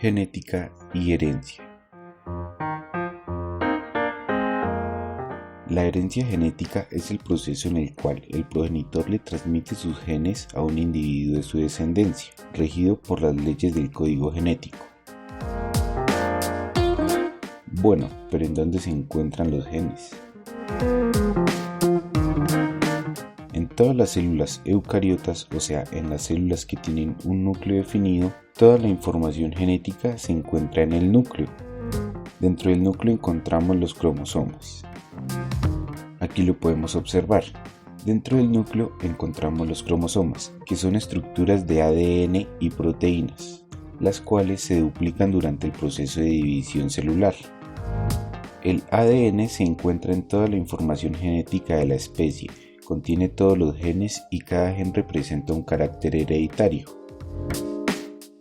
Genética y herencia. La herencia genética es el proceso en el cual el progenitor le transmite sus genes a un individuo de su descendencia, regido por las leyes del código genético. Bueno, pero ¿en dónde se encuentran los genes? En todas las células eucariotas, o sea, en las células que tienen un núcleo definido, toda la información genética se encuentra en el núcleo. Dentro del núcleo encontramos los cromosomas. Aquí lo podemos observar. Dentro del núcleo encontramos los cromosomas, que son estructuras de ADN y proteínas, las cuales se duplican durante el proceso de división celular. El ADN se encuentra en toda la información genética de la especie, contiene todos los genes y cada gen representa un carácter hereditario.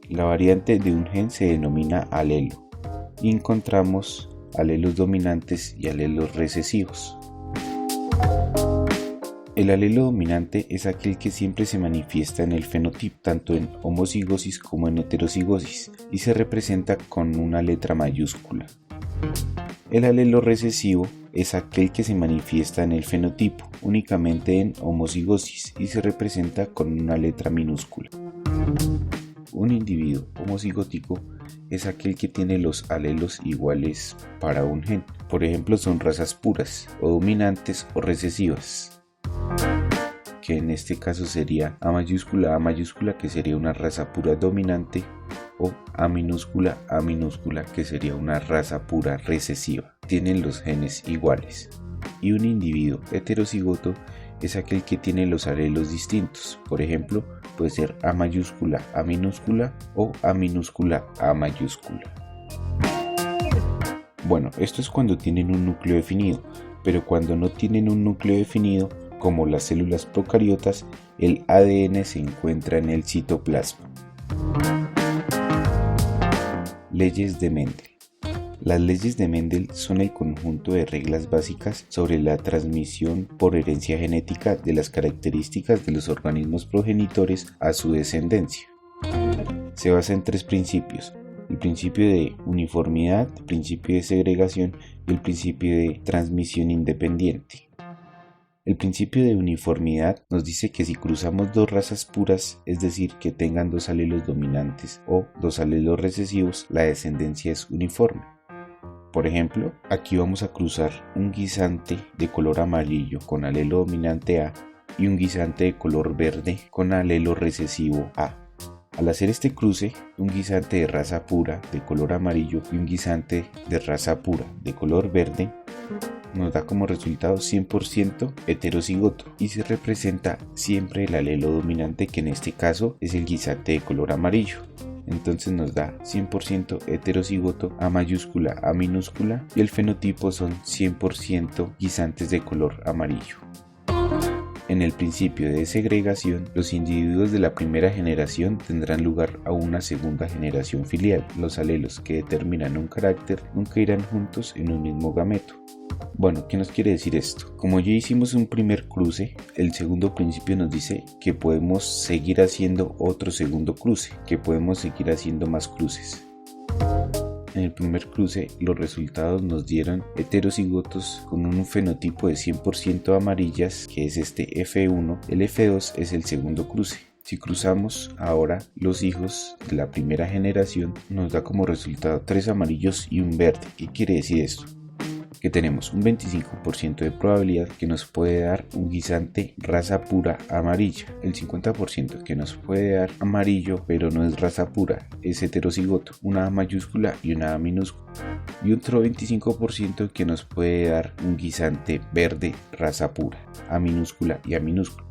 La variante de un gen se denomina alelo y encontramos alelos dominantes y alelos recesivos. El alelo dominante es aquel que siempre se manifiesta en el fenotipo, tanto en homocigosis como en heterocigosis, y se representa con una letra mayúscula. El alelo recesivo es aquel que se manifiesta en el fenotipo, únicamente en homocigosis, y se representa con una letra minúscula. Un individuo homocigótico es aquel que tiene los alelos iguales para un gen. Por ejemplo, son razas puras, o dominantes o recesivas, que en este caso sería A mayúscula, que sería una raza pura dominante, o A minúscula, que sería una raza pura recesiva. Tienen los genes iguales. Y un individuo heterocigoto es aquel que tiene los alelos distintos. Por ejemplo, puede ser A mayúscula, A minúscula o A minúscula, A mayúscula. Bueno, esto es cuando tienen un núcleo definido, pero cuando no tienen un núcleo definido, como las células procariotas, el ADN se encuentra en el citoplasma. Leyes de Mendel. Las leyes de Mendel son el conjunto de reglas básicas sobre la transmisión por herencia genética de las características de los organismos progenitores a su descendencia. Se basa en tres principios: el principio de uniformidad, el principio de segregación y el principio de transmisión independiente. El principio de uniformidad nos dice que si cruzamos dos razas puras, es decir, que tengan dos alelos dominantes o dos alelos recesivos, la descendencia es uniforme. Por ejemplo, aquí vamos a cruzar un guisante de color amarillo con alelo dominante A y un guisante de color verde con alelo recesivo A. Al hacer este cruce, un guisante de raza pura de color amarillo y un guisante de raza pura de color verde nos da como resultado 100% heterocigoto y se representa siempre el alelo dominante, que en este caso es el guisante de color amarillo. Entonces nos da 100% heterocigoto, A mayúscula, A minúscula, y el fenotipo son 100% guisantes de color amarillo. En el principio de segregación, los individuos de la primera generación tendrán lugar a una segunda generación filial. Los alelos que determinan un carácter nunca irán juntos en un mismo gameto. Bueno, ¿qué nos quiere decir esto? Como ya hicimos un primer cruce, el segundo principio nos dice que podemos seguir haciendo otro segundo cruce, que podemos seguir haciendo más cruces. En el primer cruce, los resultados nos dieron heterocigotos con un fenotipo de 100% amarillas, que es este F1. El F2 es el segundo cruce. Si cruzamos ahora los hijos de la primera generación, nos da como resultado 3 amarillos y un verde. ¿Qué quiere decir esto? Que tenemos un 25% de probabilidad que nos puede dar un guisante raza pura amarilla, el 50% que nos puede dar amarillo pero no es raza pura, es heterocigoto, una A mayúscula y una A minúscula, y otro 25% que nos puede dar un guisante verde raza pura, A minúscula y A minúscula.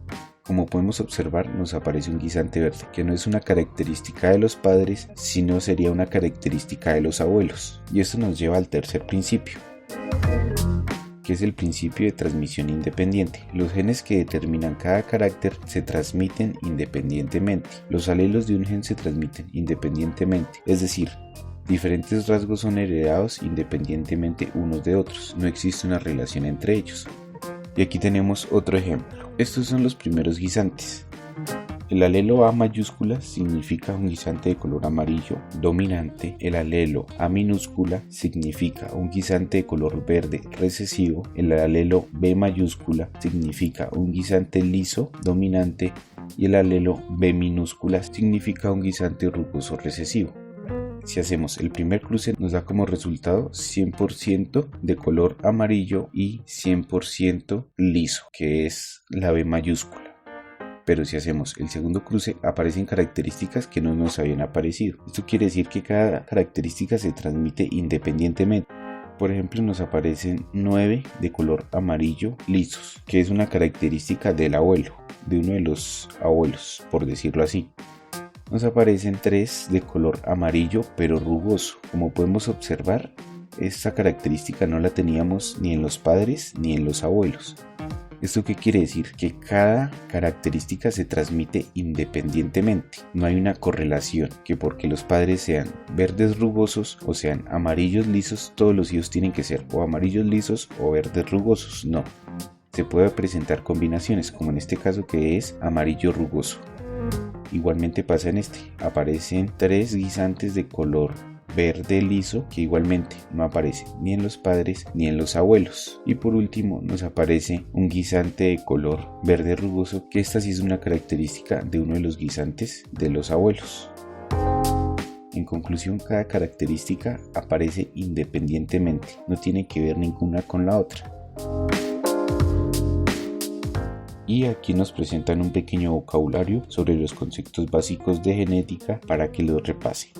Como podemos observar, nos aparece un guisante verde, que no es una característica de los padres, sino sería una característica de los abuelos, y esto nos lleva al tercer principio, que es el principio de transmisión independiente. Los genes que determinan cada carácter se transmiten independientemente. Los alelos de un gen se transmiten independientemente, es decir, diferentes rasgos son heredados independientemente unos de otros. No existe una relación entre ellos. Y aquí tenemos otro ejemplo. Estos son los primeros guisantes. El alelo A mayúscula significa un guisante de color amarillo dominante. El alelo A minúscula significa un guisante de color verde recesivo. El alelo B mayúscula significa un guisante liso dominante. Y el alelo B minúscula significa un guisante rugoso recesivo. Si hacemos el primer cruce nos da como resultado 100% de color amarillo y 100% liso, que es la B mayúscula. Pero si hacemos el segundo cruce aparecen características que no nos habían aparecido. Esto quiere decir que cada característica se transmite independientemente. Por ejemplo, nos aparecen 9 de color amarillo lisos, que es una característica del abuelo, de uno de los abuelos, por decirlo así. Nos aparecen 3 de color amarillo pero rugoso. Como podemos observar, esta característica no la teníamos ni en los padres ni en los abuelos. ¿Esto qué quiere decir? Que cada característica se transmite independientemente. No hay una correlación, que porque los padres sean verdes rugosos o sean amarillos lisos, todos los hijos tienen que ser o amarillos lisos o verdes rugosos. No. Se puede presentar combinaciones, como en este caso que es amarillo rugoso. Igualmente pasa en este. Aparecen 3 guisantes de color verde liso que igualmente no aparece ni en los padres ni en los abuelos. Y por último nos aparece un guisante de color verde rugoso, que esta sí es una característica de uno de los guisantes de los abuelos. En conclusión, cada característica aparece independientemente, no tiene que ver ninguna con la otra. Y aquí nos presentan un pequeño vocabulario sobre los conceptos básicos de genética para que los repase.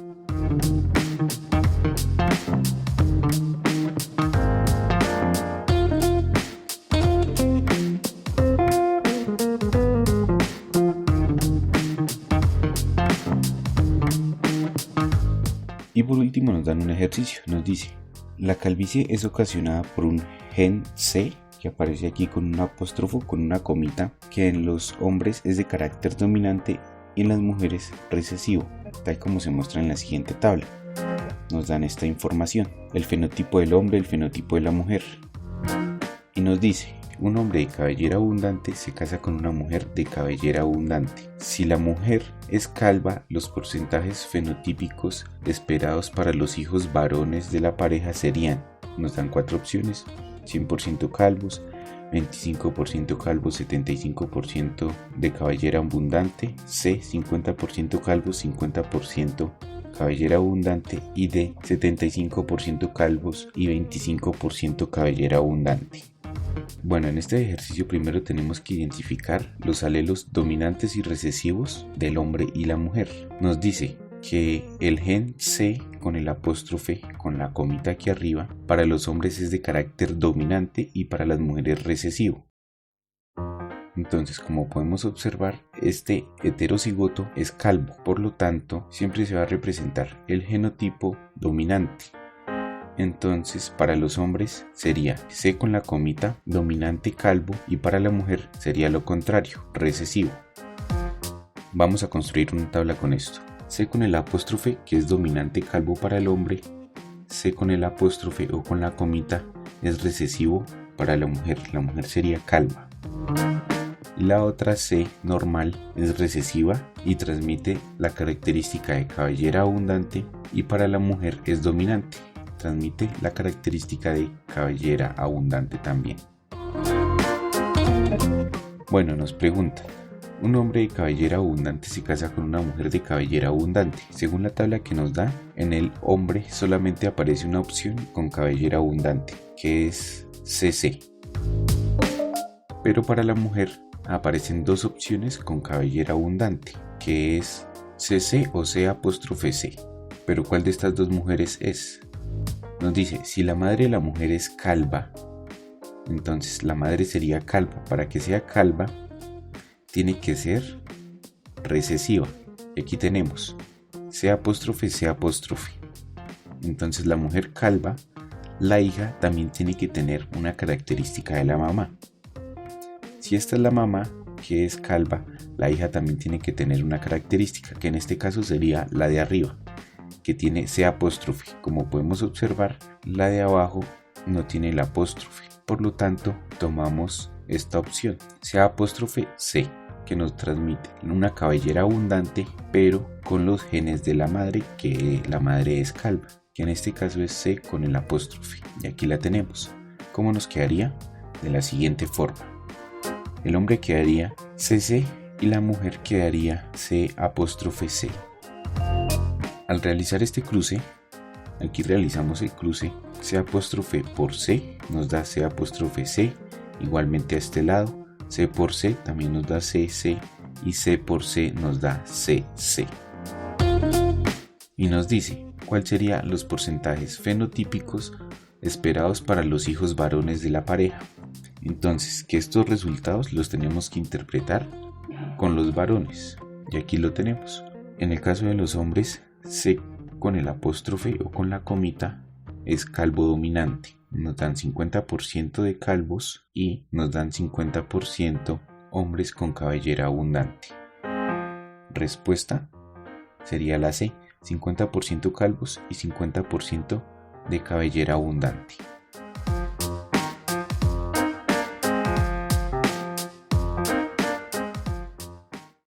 Y por último nos dan un ejercicio, nos dice: la calvicie es ocasionada por un gen C, que aparece aquí con un apóstrofo, con una comita, que en los hombres es de carácter dominante y en las mujeres recesivo, tal como se muestra en la siguiente tabla. Nos dan esta información: el fenotipo del hombre, el fenotipo de la mujer. Y nos dice: un hombre de cabellera abundante se casa con una mujer de cabellera abundante. Si la mujer es calva, los porcentajes fenotípicos esperados para los hijos varones de la pareja serían, nos dan 4 opciones: 100% calvos, 25% calvos, 75% de cabellera abundante, C, 50% calvos, 50% cabellera abundante, y D, 75% calvos y 25% cabellera abundante. Bueno, en este ejercicio primero tenemos que identificar los alelos dominantes y recesivos del hombre y la mujer. Nos dice que el gen C con el apóstrofe, con la comita aquí arriba, para los hombres es de carácter dominante y para las mujeres recesivo. Entonces, como podemos observar, este heterocigoto es calvo, por lo tanto siempre se va a representar el genotipo dominante. Entonces, para los hombres sería C con la comita, dominante calvo, y para la mujer sería lo contrario, recesivo. Vamos a construir una tabla con esto. C con el apóstrofe, que es dominante calvo para el hombre. C con el apóstrofe o con la comita es recesivo para la mujer sería calva. La otra C normal es recesiva y transmite la característica de cabellera abundante, y para la mujer es dominante, transmite la característica de cabellera abundante también. Bueno, nos preguntan: un hombre de cabellera abundante se casa con una mujer de cabellera abundante. Según la tabla que nos da, en el hombre solamente aparece una opción con cabellera abundante, que es CC. Pero para la mujer aparecen 2 opciones con cabellera abundante, que es CC o C''C. Pero ¿cuál de estas 2 mujeres es? Nos dice: si la madre de la mujer es calva, entonces la madre sería calva. Para que sea calva, tiene que ser recesiva. Y aquí tenemos C'', C''. Entonces la mujer calva, la hija también tiene que tener una característica de la mamá. Si esta es la mamá, que es calva, la hija también tiene que tener una característica, que en este caso sería la de arriba, que tiene C''. Como podemos observar, la de abajo no tiene el apóstrofe. Por lo tanto, tomamos esta opción, C''C. que nos transmite una cabellera abundante, pero con los genes de la madre, que la madre es calva, que en este caso es C con el apóstrofe. Y aquí la tenemos. ¿Cómo nos quedaría? De la siguiente forma. El hombre quedaría CC y la mujer quedaría C''. Al realizar este cruce, aquí realizamos el cruce C' por C, nos da C''. Igualmente a este lado, C por C también nos da CC y C por C nos da CC. Y nos dice cuáles serían los porcentajes fenotípicos esperados para los hijos varones de la pareja. Entonces, que estos resultados los tenemos que interpretar con los varones. Y aquí lo tenemos. En el caso de los hombres, C con el apóstrofe o con la comita es calvo dominante. Nos dan 50% de calvos y nos dan 50% hombres con cabellera abundante. Respuesta sería la C, 50% calvos y 50% de cabellera abundante.